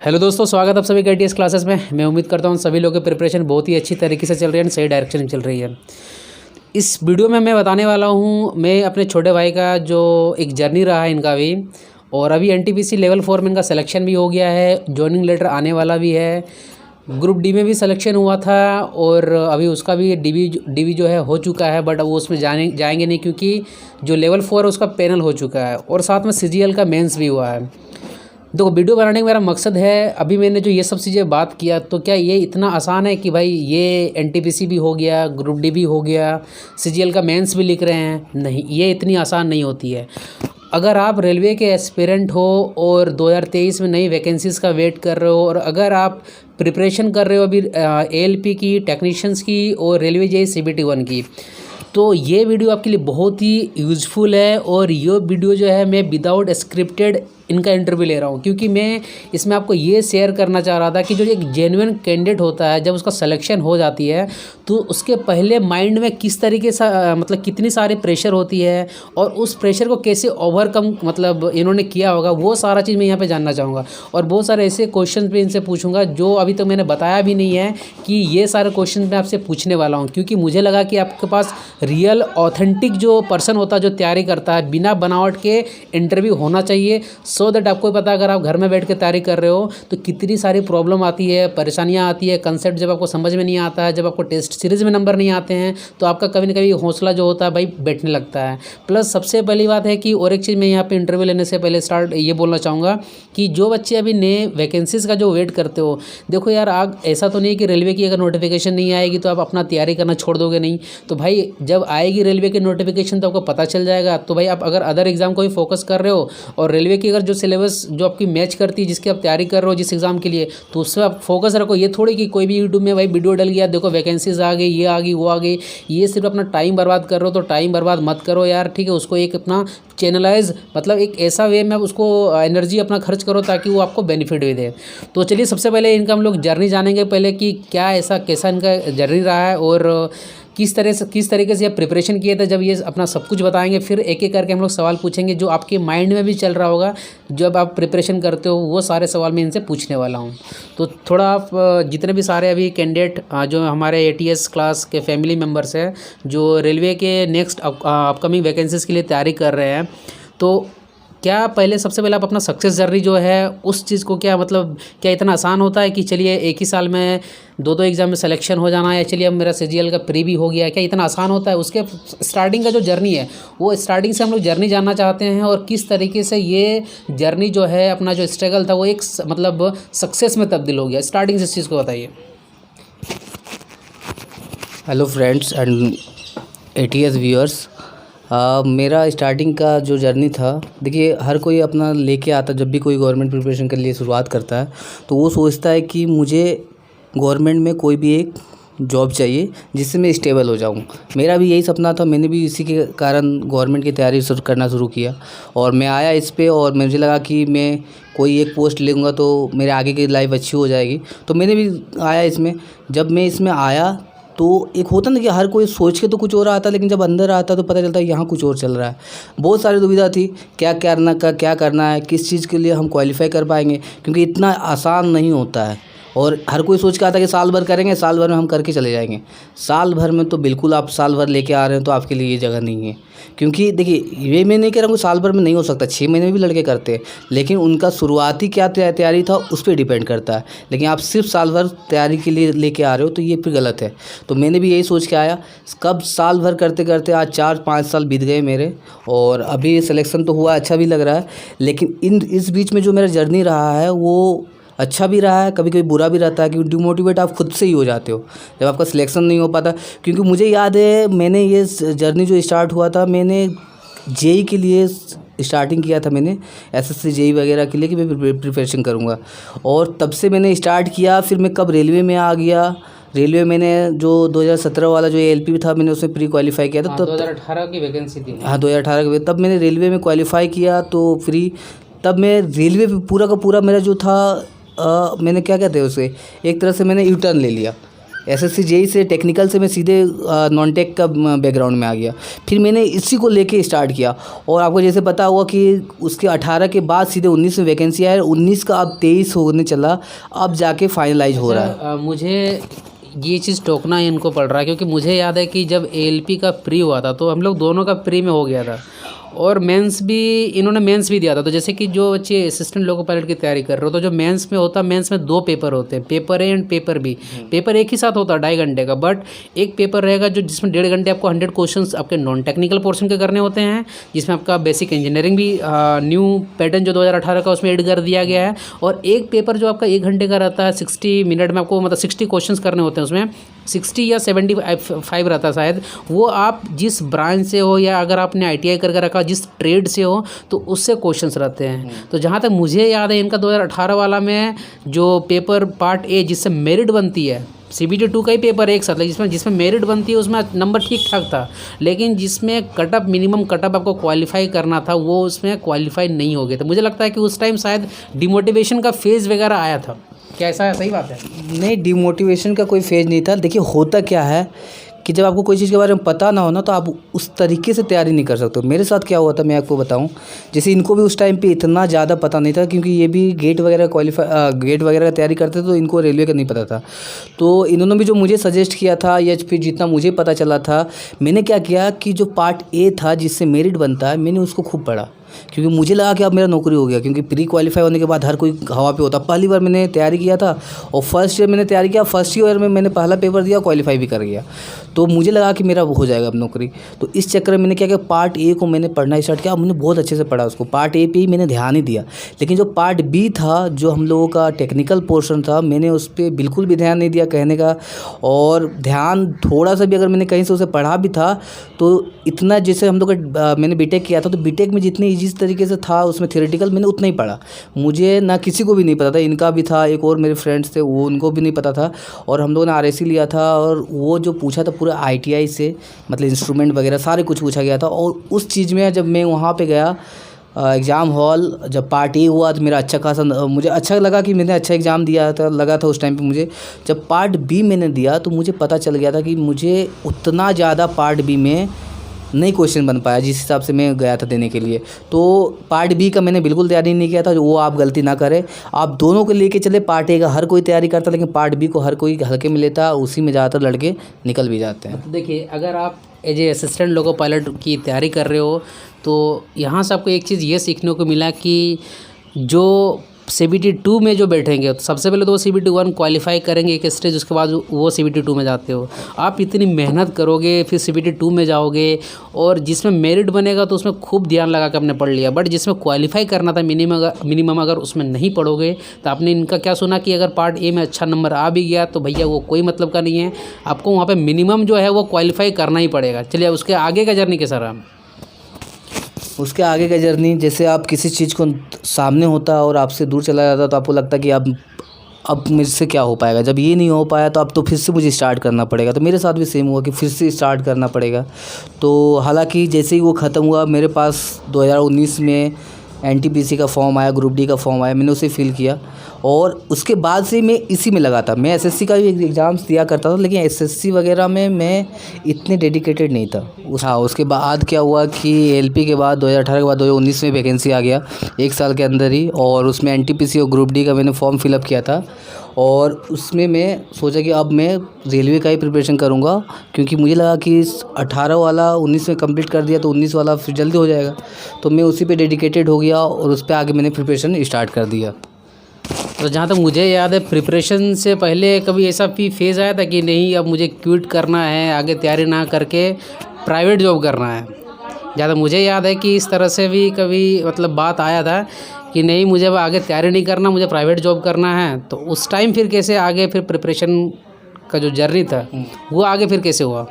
Hello दोस्तों, स्वागत है आप सभी का ITS क्लासेस में। मैं उम्मीद करता हूँ सभी लोगों की प्रिपरेशन बहुत ही अच्छी तरीके से चल रही है, सही डायरेक्शन में चल रही है। इस वीडियो में मैं बताने वाला हूँ मैं अपने छोटे भाई का जो एक जर्नी रहा है इनका भी, और अभी NTPC लेवल 4 में इनका सिलेक्शन भी हो गया है, जॉइनिंग लेटर आने वाला भी है। ग्रुप डी में भी सिलेक्शन हुआ था और अभी उसका भी डीवी जो है हो चुका है, बट वो उसमें जाएंगे नहीं क्योंकि जो लेवल 4 है उसका पैनल हो चुका है, और साथ में CGL का मेंस भी हुआ है। देखो, वीडियो बनाने का मेरा मकसद है, अभी मैंने जो ये सब चीज़ें बात किया तो क्या ये इतना आसान है कि भाई ये NTPC भी हो गया, ग्रुप डी भी हो गया, CGL का मेंस भी लिख रहे हैं? नहीं, ये इतनी आसान नहीं होती है। अगर आप रेलवे के एस्पिरेंट हो और 2023 में नई वैकेंसीज़ का वेट कर रहे हो, और अगर आप प्रिपरेशन कर रहे हो अभी ALP की, टेक्नीशियंस की और रेलवे JEE CBT 1 की, तो ये वीडियो आपके लिए बहुत ही यूज़फुल है। और ये वीडियो जो है मैं विदाउट स्क्रिप्टेड इनका इंटरव्यू ले रहा हूँ, क्योंकि मैं इसमें आपको ये शेयर करना चाह रहा था कि जो एक जेन्युइन कैंडिडेट होता है, जब उसका सिलेक्शन हो जाती है तो उसके पहले माइंड में किस तरीके से मतलब कितनी सारी प्रेशर होती है और उस प्रेशर को कैसे ओवरकम मतलब इन्होंने किया होगा, वो सारा चीज़ मैं यहाँ पे जानना चाहूँगा। और बहुत सारे ऐसे क्वेश्चन भी इनसे पूछूंगा जो अभी तक मैंने बताया भी नहीं है कि ये सारे क्वेश्चन मैं आपसे पूछने वाला हूँ, क्योंकि मुझे लगा कि आपके पास रियल ऑथेंटिक जो पर्सन होता है जो तैयारी करता है बिना बनावट के इंटरव्यू होना चाहिए, सो दैट आपको पता अगर आप घर में बैठ के तैयारी कर रहे हो तो कितनी सारी प्रॉब्लम आती है, परेशानियां आती है, कंसेप्ट जब आपको समझ में नहीं आता है, जब आपको टेस्ट सीरीज़ में नंबर नहीं आते हैं तो आपका कभी ना कभी हौसला जो होता है भाई बैठने लगता है। प्लस सबसे पहली बात है कि और एक चीज़ मैं यहाँ पे इंटरव्यू लेने से पहले स्टार्ट ये बोलना चाहूँगा कि जो बच्चे अभी नए वैकेंसीज़ का जो वेट करते हो, देखो यार, आग ऐसा तो नहीं कि रेलवे की अगर नोटिफिकेशन नहीं आएगी तो आप अपना तैयारी करना छोड़ दोगे, नहीं। तो भाई जब आएगी रेलवे की नोटिफिकेशन तो आपको पता चल जाएगा। तो भाई आप अगर अदर एग्जाम को भी फोकस कर रहे हो और रेलवे की अगर जो सिलेबस जो आपकी मैच करती है, जिसकी आप तैयारी कर रहे हो जिस एग्जाम के लिए, तो उससे आप फोकस रखो। ये थोड़ी कि कोई भी यूट्यूब में भाई वीडियो डल गया, देखो वैकेंसीज आ गई, ये आ गई, वो आ गई, ये सिर्फ अपना टाइम बर्बाद कर रहे हो। तो टाइम बर्बाद मत करो यार, ठीक है। उसको एक अपना चैनलाइज मतलब एक ऐसा वे में उसको एनर्जी अपना खर्च करो ताकि वो आपको बेनिफिट भी दे। तो चलिए सबसे पहले इनका हम लोग जर्नी जानेंगे पहले कि क्या ऐसा कैसा इनका जर्नी रहा है और किस तरीके से ये प्रिपरेशन किए थे, जब ये अपना सब कुछ बताएंगे। फिर एक एक करके हम लोग सवाल पूछेंगे जो आपके माइंड में भी चल रहा होगा जब आप प्रिपरेशन करते हो, वो सारे सवाल मैं इनसे पूछने वाला हूँ। तो थोड़ा आप जितने भी सारे अभी कैंडिडेट जो हमारे ATS क्लास के फैमिली मेम्बर्स हैं जो रेलवे के नेक्स्ट अपकमिंग वैकेंसीज़ के लिए तैयारी कर रहे हैं, तो क्या पहले सबसे पहले आप अपना सक्सेस जर्नी जो है उस चीज़ को क्या मतलब क्या इतना आसान होता है कि चलिए एक ही साल में दो एग्ज़ाम में सिलेक्शन हो जाना है, चलिए अब मेरा CGL का प्री भी हो गया है, क्या इतना आसान होता है? उसके स्टार्टिंग का जो जर्नी है वो स्टार्टिंग से हम लोग जर्नी जानना चाहते हैं, और किस तरीके से ये जर्नी जो है अपना जो स्ट्रगल था वो एक मतलब सक्सेस में तब्दील हो गया। स्टार्टिंग से इस चीज़ को बताइए। Hello friends and ATS viewers, मेरा स्टार्टिंग का जो जर्नी था, देखिए हर कोई अपना लेके आता, जब भी कोई गवर्नमेंट प्रिपरेशन के लिए शुरुआत करता है तो वो सोचता है कि मुझे गवर्नमेंट में कोई भी एक जॉब चाहिए जिससे मैं स्टेबल हो जाऊं। मेरा भी यही सपना था, मैंने भी इसी के कारण गवर्नमेंट की तैयारी करना शुरू किया और मैं आया इस पे, और मुझे लगा कि मैं कोई एक पोस्ट लूँगा तो मेरे आगे की लाइफ अच्छी हो जाएगी, तो मैंने भी आया इसमें। जब मैं इसमें आया तो एक होता ना कि हर कोई सोच के तो कुछ और आता, लेकिन जब अंदर आता तो पता चलता है यहाँ कुछ और चल रहा है। बहुत सारी दुविधा थी, क्या करना है, किस चीज़ के लिए हम क्वालिफाई कर पाएंगे, क्योंकि इतना आसान नहीं होता है। और हर कोई सोच के आता है कि साल भर करेंगे, साल भर में हम करके चले जाएंगे। साल भर में तो बिल्कुल आप साल भर लेके आ रहे हैं तो आपके लिए ये जगह नहीं है। क्योंकि देखिए, ये मैं नहीं कह रहा हूँ साल भर में नहीं हो सकता, 6 महीने में भी लड़के करते हैं, लेकिन उनका शुरुआती क्या तैयारी था उस पर डिपेंड करता है। लेकिन आप सिर्फ साल भर तैयारी के लिए लेके आ रहे हो तो ये फिर गलत है। तो मैंने भी यही सोच के आया। कब साल भर करते करते आज 4-5 साल बीत गए मेरे, और अभी सिलेक्शन तो हुआ, अच्छा भी लग रहा है। लेकिन इस बीच में जो मेरा जर्नी रहा है वो अच्छा भी रहा है, कभी कभी बुरा भी रहता है, क्योंकि डिमोटिवेट आप खुद से ही हो जाते हो जब आपका सिलेक्शन नहीं हो पाता। क्योंकि मुझे याद है मैंने ये जर्नी जो स्टार्ट हुआ था, मैंने JEE के लिए स्टार्टिंग किया था, मैंने SSC JEE वगैरह के लिए कि मैं प्रिपरेशन करूँगा, और तब से मैंने स्टार्ट किया। फिर मैं कब रेलवे में आ गया, रेलवे मैंने जो 2017 वाला जो ALP था मैंने उसमें प्री क्वालिफाई किया था। तो 2018 की वैकेंसी थी। हाँ, 2018 के, तब मैंने रेलवे में क्वालिफाई किया तो फ्री। तब मैं रेलवे पूरा का पूरा मेरा जो था मैंने क्या कहते हैं उसे, एक तरह से मैंने U-टर्न ले लिया। एसएससी जेई से टेक्निकल से मैं सीधे नॉन टेक का बैकग्राउंड में आ गया। फिर मैंने इसी को लेके स्टार्ट किया और आपको जैसे पता हुआ कि उसके 18 के बाद सीधे 19 में वैकेंसी आया, 19 का अब 23 होने चला, अब जाके फाइनलाइज हो रहा है। मुझे ये चीज़ टोकना इनको पड़ रहा है क्योंकि मुझे याद है कि जब एएलपी का प्री हुआ था तो हम लोग दोनों का प्री में हो गया था और मेंस भी, इन्होंने मेंस भी दिया था। तो जैसे कि जो बच्चे असिस्टेंट लोको पायलट की तैयारी कर रहे हो तो जो मेंस में होता है, मेंस में 2 पेपर होते हैं, paper A and paper B. Paper एक ही साथ होता है 2.5 घंटे का, बट एक पेपर रहेगा जो जिसमें 1.5 घंटे आपको 100 क्वेश्चंस आपके नॉन टेक्निकल पोर्शन के करने होते हैं, जिसमें आपका बेसिक इंजीनियरिंग भी न्यू पैटर्न जो 2018 का उसमें ऐड कर दिया गया है। और एक पेपर जो आपका 1 घंटे का रहता है, 60 मिनट में आपको मतलब 60 क्वेश्चंस करने होते हैं, उसमें 60 या 75 रहता है शायद। वो आप जिस ब्रांच से हो या अगर आपने ITI करके रखा जिस ट्रेड से हो तो उससे क्वेश्चंस रहते हैं। तो जहाँ तक मुझे याद है इनका 2018 वाला में जो पेपर पार्ट ए जिससे मेरिट बनती है, CBT 2 का ही पेपर एक साथ, लेकिन जिसमें मेरिट बनती है उसमें नंबर ठीक ठाक था, लेकिन जिसमें कटअप मिनिमम कटअप आपको क्वालिफाई करना था वो उसमें क्वालिफाई नहीं हो गया। तो मुझे लगता है कि उस टाइम शायद डिमोटिवेशन का फेज़ वगैरह आया था। क्या ऐसा है? सही बात है? नहीं, डिमोटिवेशन का कोई फेज़ नहीं था। देखिए होता क्या है कि जब आपको कोई चीज़ के बारे में पता ना हो ना तो आप उस तरीके से तैयारी नहीं कर सकते। मेरे साथ क्या हुआ था मैं आपको बताऊं। जैसे इनको भी उस टाइम पे इतना ज़्यादा पता नहीं था क्योंकि ये भी गेट वगैरह गेट वगैरह का तैयारी करते थे, तो इनको रेलवे का नहीं पता था। तो इन्होंने भी जो मुझे सजेस्ट किया था या फिर जितना मुझे पता चला था, मैंने क्या किया कि जो पार्ट ए था जिससे मेरिट बनता है, मैंने उसको खूब पढ़ा क्योंकि मुझे लगा कि अब मेरा नौकरी हो गया। क्योंकि प्री क्वालिफाई होने के बाद हर कोई हवा पे होता। पहली बार मैंने तैयारी किया था और फर्स्ट ईयर मैंने तैयारी किया, फर्स्ट ईयर में मैंने पहला पेपर दिया, क्वालिफाई भी कर गया। तो मुझे लगा कि मेरा हो जाएगा अब नौकरी। तो इस चक्कर में मैंने क्या किया, पार्ट ए को मैंने पढ़ना स्टार्ट किया। मैंने बहुत अच्छे से पढ़ा उसको, पार्ट ए पे ही मैंने ध्यान ही दिया। लेकिन जो पार्ट बी था, जो हम लोगों का टेक्निकल पोर्शन था, मैंने उस पर बिल्कुल भी ध्यान नहीं दिया कहने का। और ध्यान थोड़ा सा भी अगर मैंने कहीं से उसे पढ़ा भी था तो इतना, जैसे हम लोग मैंने बीटेक किया था तो बीटेक में जितनी ईजी तरीके से था उसमें थियोरेटिकल मैंने उतना ही पढ़ा। मुझे ना किसी को भी नहीं पता था, इनका भी था, एक और मेरे फ्रेंड्स थे वो उनको भी नहीं पता था। और हम लोगों ने RSC लिया था और वो जो पूछा था पूरा ITI से, मतलब इंस्ट्रूमेंट वगैरह सारे कुछ पूछा गया था। और उस चीज़ में जब मैं वहाँ पे गया एग्ज़ाम हॉल, जब पार्ट ए हुआ तो मेरा अच्छा खासा, मुझे अच्छा लगा कि मैंने अच्छा एग्ज़ाम दिया था, लगा था उस टाइम पे मुझे। जब पार्ट बी मैंने दिया तो मुझे पता चल गया था कि मुझे उतना ज़्यादा पार्ट बी में नहीं क्वेश्चन बन पाया जिस हिसाब से मैं गया था देने के लिए। तो पार्ट बी का मैंने बिल्कुल तैयारी नहीं किया था। वो आप गलती ना करें, आप दोनों को लेके चले। पार्ट ए का हर कोई तैयारी करता, लेकिन पार्ट बी को हर कोई हल्के में लेता, उसी में ज़्यादातर लड़के निकल भी जाते हैं। तो देखिए, अगर आप as a assistant loco pilot की तैयारी कर रहे हो तो यहाँ से आपको एक चीज़ ये सीखने को मिला कि जो CBT 2 में जो बैठेंगे तो सबसे पहले तो वो CBT 1 क्वालिफाई करेंगे एक स्टेज, उसके बाद वो CBT 2 में जाते हो। आप इतनी मेहनत करोगे फिर CBT 2 में जाओगे और जिसमें मेरिट बनेगा तो उसमें खूब ध्यान लगा के आपने पढ़ लिया, बट जिसमें क्वालिफाई करना था मिनिमम अगर उसमें नहीं पढ़ोगे तो आपने इनका क्या सुना कि अगर पार्ट ए में अच्छा नंबर आ भी गया तो भैया वो कोई मतलब का नहीं है, आपको वहाँ पर मिनिमम जो है वो क्वालिफाई करना ही पड़ेगा। चलिए उसके आगे का जर्नी कैसा रहा? उसके आगे का जर्नी, जैसे आप किसी चीज़ को सामने होता और आपसे दूर चला जाता तो आपको लगता कि अब मुझसे क्या हो पाएगा। जब ये नहीं हो पाया तो अब तो फिर से मुझे स्टार्ट करना पड़ेगा। तो मेरे साथ भी सेम हुआ कि फिर से स्टार्ट करना पड़ेगा। तो हालांकि जैसे ही वो ख़त्म हुआ, मेरे पास 2019 में NTPC का फॉर्म आया, ग्रुप डी का फॉर्म आया, मैंने उसे फिल किया और उसके बाद से मैं इसी में लगा था। मैं SSC का भी एग्ज़ाम्स दिया करता था, लेकिन SSC वगैरह में मैं इतने डेडिकेटेड नहीं था। हाँ, उसके बाद क्या हुआ कि LP के बाद 2018 के बाद 2019 में वैकेंसी आ गया 1 साल के अंदर ही, और उसमें NTPC और ग्रुप डी का मैंने फॉर्म फिलअप किया था। और उसमें मैं सोचा कि अब मैं रेलवे का ही प्रिपरेशन करूँगा, क्योंकि मुझे लगा कि 18 वाला 19 में कंप्लीट कर दिया तो 19 वाला फिर जल्दी हो जाएगा। तो मैं उसी पे डेडिकेटेड हो गया और उस पर आगे मैंने प्रिपरेशन स्टार्ट कर दिया। तो जहाँ तक मुझे याद है, प्रिपरेशन से पहले कभी ऐसा भी फेज़ आया था कि नहीं अब मुझे क्विट करना है, आगे तैयारी ना करके प्राइवेट जॉब करना है? ज़्यादा मुझे याद है कि इस तरह से भी कभी मतलब बात आया था कि नहीं मुझे अब आगे तैयारी नहीं करना, मुझे प्राइवेट जॉब करना है। तो उस टाइम फिर कैसे आगे फिर प्रिपरेशन का जो जर्नी था वो आगे फिर कैसे हुआ?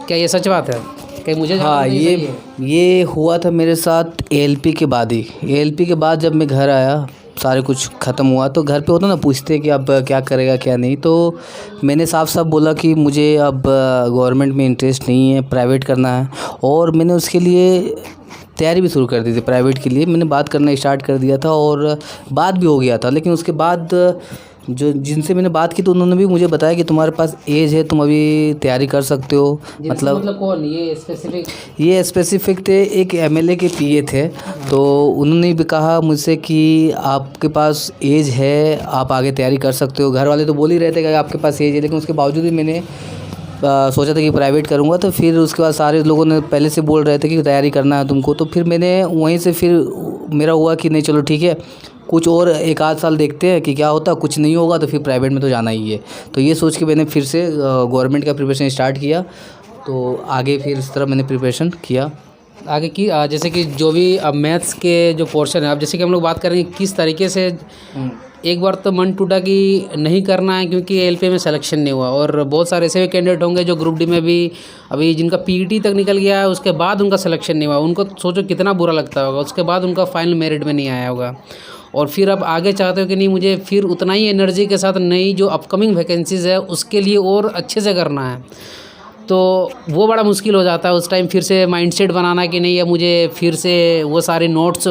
क्या ये सच बात है? क्या मुझे हाँ, ये हुआ था मेरे साथ ALP के बाद ही। ALP के बाद जब मैं घर आया, सारे कुछ ख़त्म हुआ, तो घर पे होता ना पूछते हैं कि अब क्या करेगा क्या नहीं। तो मैंने साफ साफ बोला कि मुझे अब गवर्नमेंट में इंटरेस्ट नहीं है, प्राइवेट करना है। और मैंने उसके लिए तैयारी भी शुरू कर दी थी प्राइवेट के लिए। मैंने बात करना स्टार्ट कर दिया था और बात भी हो गया था। लेकिन उसके बाद जो जिनसे मैंने बात की तो उन्होंने भी मुझे बताया कि तुम्हारे पास एज है, तुम अभी तैयारी कर सकते हो। मतलब कौन ये स्पेसिफिक थे, एक एमएलए के पीए थे। तो उन्होंने भी कहा मुझसे कि आपके पास एज है, आप आगे तैयारी कर सकते हो। घर वाले तो बोल ही रहे थे कि आपके पास एज है, लेकिन उसके बावजूद भी मैंने सोचा था कि प्राइवेट करूँगा। तो फिर उसके बाद सारे लोगों ने पहले से बोल रहे थे कि तैयारी करना है तुमको। तो फिर मैंने वहीं से फिर मेरा हुआ कि नहीं चलो ठीक है, कुछ और एक आध साल देखते हैं कि क्या होता है। कुछ नहीं होगा तो फिर प्राइवेट में तो जाना ही है। तो ये सोच के मैंने फिर से गवर्नमेंट का प्रिपरेशन स्टार्ट किया। तो आगे फिर इस तरह मैंने प्रिपरेशन किया आगे की। जैसे कि जो भी अब मैथ्स के जो पोर्शन है, अब जैसे कि हम लोग बात करेंगे किस तरीके से एक बार तो मन टूटा कि नहीं करना है क्योंकि एलपी में सिलेक्शन नहीं हुआ। और बहुत सारे ऐसे भी कैंडिडेट होंगे जो ग्रुप डी में भी अभी जिनका पीईटी तक निकल गया है, उसके बाद उनका सिलेक्शन नहीं हुआ। उनको सोचो कितना बुरा लगता होगा, उसके बाद उनका फाइनल मेरिट में नहीं आया होगा। और फिर अब आगे चाहते हो कि नहीं मुझे फिर उतना ही एनर्जी के साथ नई जो अपकमिंग वैकेंसीज़ है उसके लिए और अच्छे से करना है, तो वो बड़ा मुश्किल हो जाता है उस टाइम। फिर से माइंडसेट बनाना कि नहीं है मुझे फिर से वो सारे नोट्स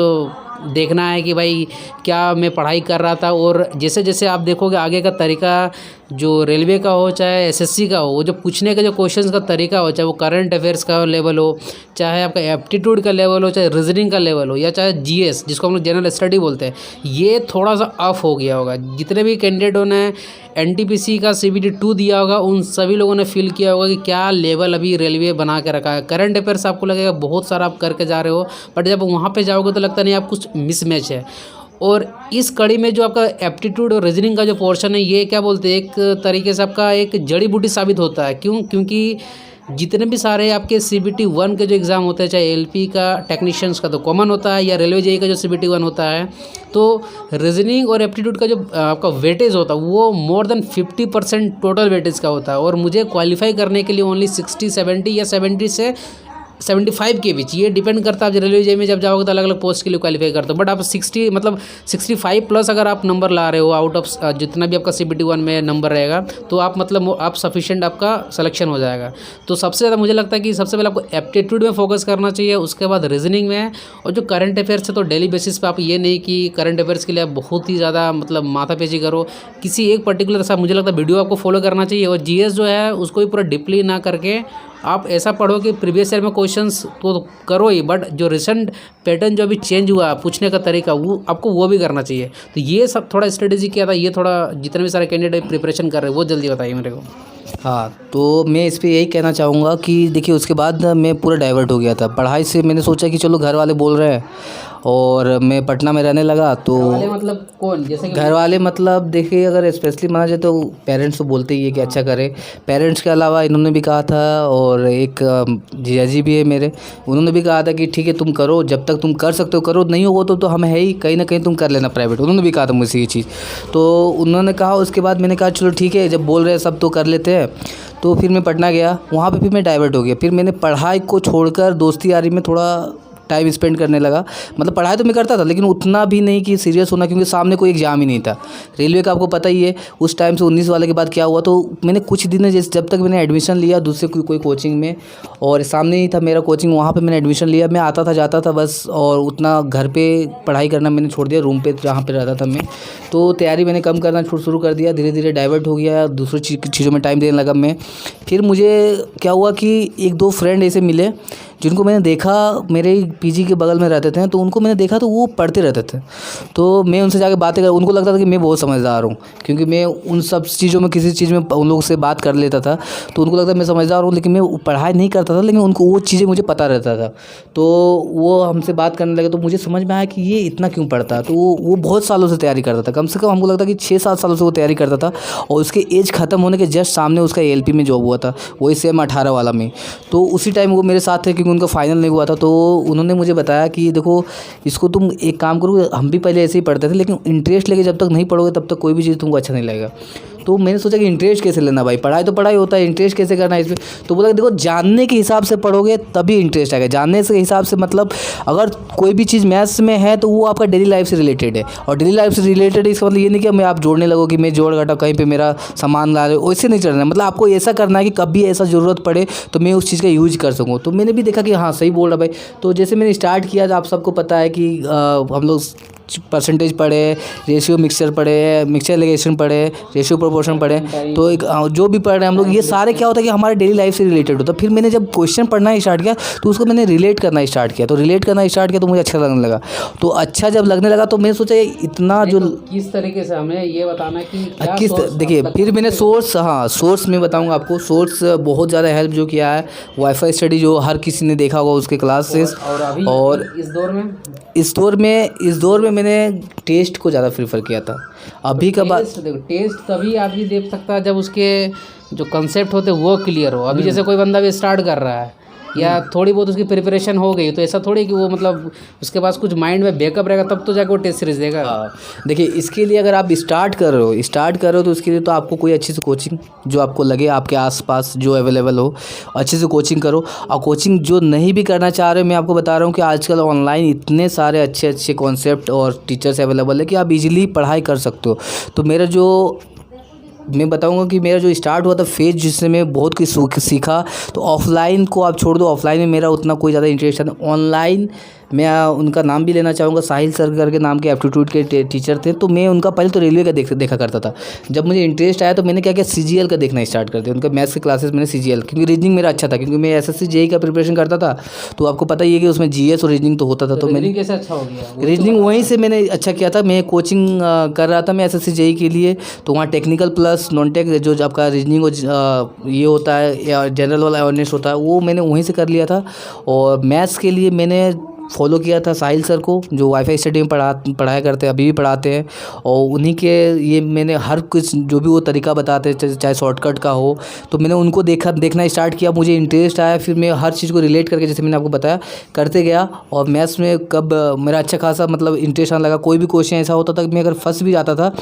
देखना है कि भाई क्या मैं पढ़ाई कर रहा था। और जैसे जैसे आप देखोगे आगे का तरीका, जो रेलवे का हो चाहे एसएससी का हो, वो जो पूछने का जो क्वेश्चंस का तरीका हो, चाहे वो करंट अफेयर्स का लेवल हो, चाहे आपका एप्टीट्यूड का लेवल हो, चाहे रीजनिंग का लेवल हो, या चाहे जीएस जिसको हम लोग जनरल स्टडी बोलते हैं, ये थोड़ा सा अफ हो गया होगा। जितने भी कैंडिडेटों ने एनटीपीसी का सीबीटी 2 दिया होगा उन सभी लोगों ने फील किया होगा कि क्या लेवल अभी रेलवे बना के रखा है। करंट अफेयर्स आपको लगेगा बहुत सारा आप करके जा रहे हो, बट जब वहाँ पे जाओगे तो लगता नहीं आप कुछ मिसमैच है। और इस कड़ी में जो आपका एप्टीट्यूड और रीजनिंग का जो पोर्शन है, ये क्या बोलते हैं एक तरीके से आपका एक जड़ी बूटी साबित होता है। क्यों? क्योंकि जितने भी सारे आपके CBT 1 के जो एग्ज़ाम होते हैं, चाहे LP का टेक्नीशियंस का तो कॉमन होता है या रेलवे जेई का जो CBT 1 होता है, तो रीजनिंग और एप्टीट्यूड का जो आपका वेटेज होता है वो मोर देन 50% टोटल वेटेज का होता है। और मुझे क्वालिफाई करने के लिए ओनली 60, 70 या 70 से 75 के बीच, ये डिपेंड करता है। आप रेलवे जेई में जब जाओगे तो अलग अलग पोस्ट के लिए क्वालिफाई करते हो, बट आप 60 मतलब 65 प्लस अगर आप नंबर ला रहे हो आउट ऑफ जितना भी आपका CBT 1 में नंबर रहेगा, तो आप मतलब आप सफिशिएंट आपका सिलेक्शन हो जाएगा। तो सबसे ज़्यादा मुझे लगता है कि सबसे पहले आपको एप्टीट्यूड में फोकस करना चाहिए, उसके बाद रीजनिंग में। और जो करंट अफेयर्स है तो डेली बेसिस पे आप ये नहीं कि करंट अफेयर्स के लिए आप बहुत ही ज़्यादा मतलब माथापेची करो, किसी एक पर्टिकुलर सा मुझे लगता है वीडियो आपको फॉलो करना चाहिए। और जीएस जो है उसको भी पूरा डीपली ना करके आप ऐसा पढ़ो कि प्रीवियस ईयर में क्वेश्चंस तो करो ही, बट जो रिसेंट पैटर्न जो अभी चेंज हुआ पूछने का तरीका वो आपको वो भी करना चाहिए। तो ये सब थोड़ा स्ट्रेटेजी किया था, ये थोड़ा जितने भी सारे कैंडिडेट प्रिपरेशन कर रहे हैं वो जल्दी बताइए मेरे को। हाँ, तो मैं इस पे यही कहना चाहूँगा कि देखिए उसके बाद मैं पूरा डाइवर्ट हो गया था पढ़ाई से। मैंने सोचा कि चलो घर वाले बोल रहे हैं और मैं पटना में रहने लगा। तो घर वाले मतलब कौन? जैसे घर वाले मतलब देखिए अगर स्पेशली माना जाए तो पेरेंट्स तो बोलते ही है कि अच्छा करे। पेरेंट्स के अलावा इन्होंने भी कहा था, और एक जीजा जी भी है मेरे, उन्होंने भी कहा था कि ठीक है तुम करो, जब तक तुम कर सकते हो करो, नहीं होगा तो हम है ही, कहीं ना कहीं तुम कर लेना प्राइवेट। उन्होंने भी कहा था मुझसे ये चीज़। तो उन्होंने कहा, उसके बाद मैंने कहा चलो ठीक है, जब बोल रहे हैं सब तो कर लेते हैं। तो फिर मैं पटना गया, वहाँ पे फिर मैं डाइवर्ट हो गया। फिर मैंने पढ़ाई को छोड़कर दोस्ती यारी में थोड़ा टाइम स्पेंड करने लगा। मतलब पढ़ाई तो मैं करता था लेकिन उतना भी नहीं कि सीरियस होना, क्योंकि सामने कोई एग्जाम ही नहीं था। रेलवे का आपको पता ही है उस टाइम से 19 वाले के बाद क्या हुआ। तो मैंने कुछ दिन जैसे जब तक मैंने एडमिशन लिया दूसरे कोई कोचिंग में, और सामने ही था मेरा कोचिंग, वहाँ पे मैंने एडमिशन लिया। मैं आता था जाता था बस, और उतना घर पे पढ़ाई करना मैंने छोड़ दिया, रूम पे जहाँ पे रहता था मैं। तो तैयारी मैंने कम करना शुरू कर दिया, धीरे धीरे डाइवर्ट हो गया, दूसरी चीज़ों में टाइम देने लगा मैं। फिर मुझे क्या हुआ कि एक दो फ्रेंड ऐसे मिले जिनको मैंने देखा, मेरे पीजी के बगल में रहते थे, तो उनको मैंने देखा तो वो पढ़ते रहते थे। तो मैं उनसे जाके बातें कर, उनको लगता था कि मैं बहुत समझदार हूँ, क्योंकि मैं उन सब चीज़ों में किसी चीज़ में उन लोगों से बात कर लेता था। तो उनको लगता था मैं समझदार हूँ, लेकिन मैं पढ़ाई नहीं करता था, लेकिन उनको वो चीज़ें मुझे पता रहता था। तो वो हमसे बात करने लगे, तो मुझे समझ में आया कि ये इतना क्यों पढ़ता है। तो वो बहुत सालों से तैयारी करता था, कम से कम हमको लगता कि 6-7 सालों से वो तैयारी करता था। और उसके एज ख़त्म होने के जस्ट सामने उसका ALP में जॉब हुआ था, वही सेम 18 वाला में। तो उसी टाइम वो मेरे साथ थे, क्योंकि उनका फाइनल नहीं हुआ था। तो उन्होंने मुझे बताया कि देखो इसको तुम एक काम करो, हम भी पहले ऐसे ही पढ़ते थे, लेकिन इंटरेस्ट लेके जब तक नहीं पढ़ोगे तब तक कोई भी चीज़ तुमको अच्छा नहीं लगेगा। तो मैंने सोचा कि इंटरेस्ट कैसे लेना भाई, पढ़ाई तो पढ़ाई होता है, इंटरेस्ट कैसे करना है इसमें। तो बोला देखो जानने के हिसाब से पढ़ोगे तभी इंटरेस्ट आएगा। जानने से हिसाब से मतलब अगर कोई भी चीज़ मैथ्स में है तो वो आपका डेली लाइफ से रिलेटेड है, और डेली लाइफ से रिलेटेड इसका मतलब ये नहीं कि मैं आप जोड़ने लगो कि मैं जोड़ घटा कहीं पे मेरा सामान ला रहे हो, वैसे नहीं चलना है। मतलब आपको ऐसा करना है कि कभी ऐसा ज़रूरत पड़े तो मैं उस चीज़ का यूज कर सकूँ। तो मैंने भी देखा कि हाँ सही बोल रहा भाई। तो जैसे मैंने स्टार्ट किया, आप सबको पता है कि हम लोग परसेंटेज पढ़े, रेशियो मिक्सचर पढ़े, मिक्सचर एलिगेशन पढ़े, रेशियो प्रोपोर्शन पढ़े, तो एक जो भी पढ़ रहे हैं हम लोग, ये सारे क्या होता है कि हमारे डेली लाइफ से रिलेटेड होता है। फिर मैंने जब क्वेश्चन पढ़ना स्टार्ट किया तो उसको मैंने रिलेट करना स्टार्ट किया, तो मुझे अच्छा लगने लगा। तो अच्छा जब लगने लगा तो मैंने सोचा इतना जो किस तरीके से हमें ये बताना कि क्या किस देखिए, फिर मैंने सोर्स में बताऊंगा आपको। सोर्स बहुत ज़्यादा हेल्प जो किया है, वाईफाई स्टडी जो हर किसी ने देखा होगा उसके क्लासेस। और इस दौर में मैंने टेस्ट को ज़्यादा प्रीफर किया था। अभी का बात, देखो टेस्ट तभी आदमी देख सकता है जब उसके जो कंसेप्ट होते हैं वो क्लियर हो। अभी जैसे कोई बंदा भी स्टार्ट कर रहा है या थोड़ी बहुत उसकी प्रिपरेशन हो गई, तो ऐसा थोड़ी कि वो मतलब उसके पास कुछ माइंड में बैकअप रहेगा तब तो जाकर वो टेस्ट सीरीज देगा। देखिए, इसके लिए अगर आप स्टार्ट कर रहे हो तो उसके लिए तो आपको कोई अच्छी सी कोचिंग जो आपको लगे आपके आसपास जो अवेलेबल हो, अच्छे से कोचिंग करो। और कोचिंग जो नहीं भी करना चाह रहे हो, मैं आपको बता रहा हूँ कि आजकल ऑनलाइन इतने सारे अच्छे अच्छे कॉन्सेप्ट और टीचर्स अवेलेबल है कि आप इजीली पढ़ाई कर सकते हो। तो मैं बताऊंगा कि मेरा जो स्टार्ट हुआ था फेज, जिससे मैं बहुत कुछ सीखा, तो ऑफलाइन को आप छोड़ दो, ऑफलाइन में मेरा उतना कोई ज़्यादा इंटरेस्ट है। ऑनलाइन मैं उनका नाम भी लेना चाहूँगा, साहिल सर करके नाम के एप्टीट्यूड के टीचर थे। तो मैं उनका पहले तो रेलवे का देखा करता था। जब मुझे इंटरेस्ट आया तो मैंने क्या किया, CGL का देखना स्टार्ट कर दिया। उनका मैथ्स के क्लासेस मैंने CGL, क्योंकि रीजनिंग मेरा अच्छा था, क्योंकि मैं SSC JEE का प्रिपरेशन करता था। तो आपको पता ही है कि उसमें GS और रीजनिंग तो होता था। तो मैंने कैसे अच्छा हो गया, रीजनिंग वहीं से मैंने अच्छा किया था। मैं कोचिंग कर रहा था मैं SSC JEE के लिए, तो वहाँ टेक्निकल प्लस नॉन टेक जो आपका रीजनिंग ये होता है या जनरल वाला अवेयरनेस होता है, वो मैंने वहीं से कर लिया था। और मैथ्स के लिए मैंने फॉलो किया था साहिल सर को, जो वाईफाई स्टडी में पढ़ाया करते हैं, अभी भी पढ़ाते हैं। और उन्हीं के ये मैंने हर कुछ जो भी वो तरीका बताते हैं, चाहे शॉर्टकट का हो, तो मैंने उनको देखना स्टार्ट किया। मुझे इंटरेस्ट आया, फिर मैं हर चीज़ को रिलेट करके, जैसे मैंने आपको बताया, करते गया। और मैथ्स में कब मेरा अच्छा खासा मतलब इंटरेस्ट आने लगा, कोई भी क्वेश्चन ऐसा होता था कि मैं अगर फंस भी जाता था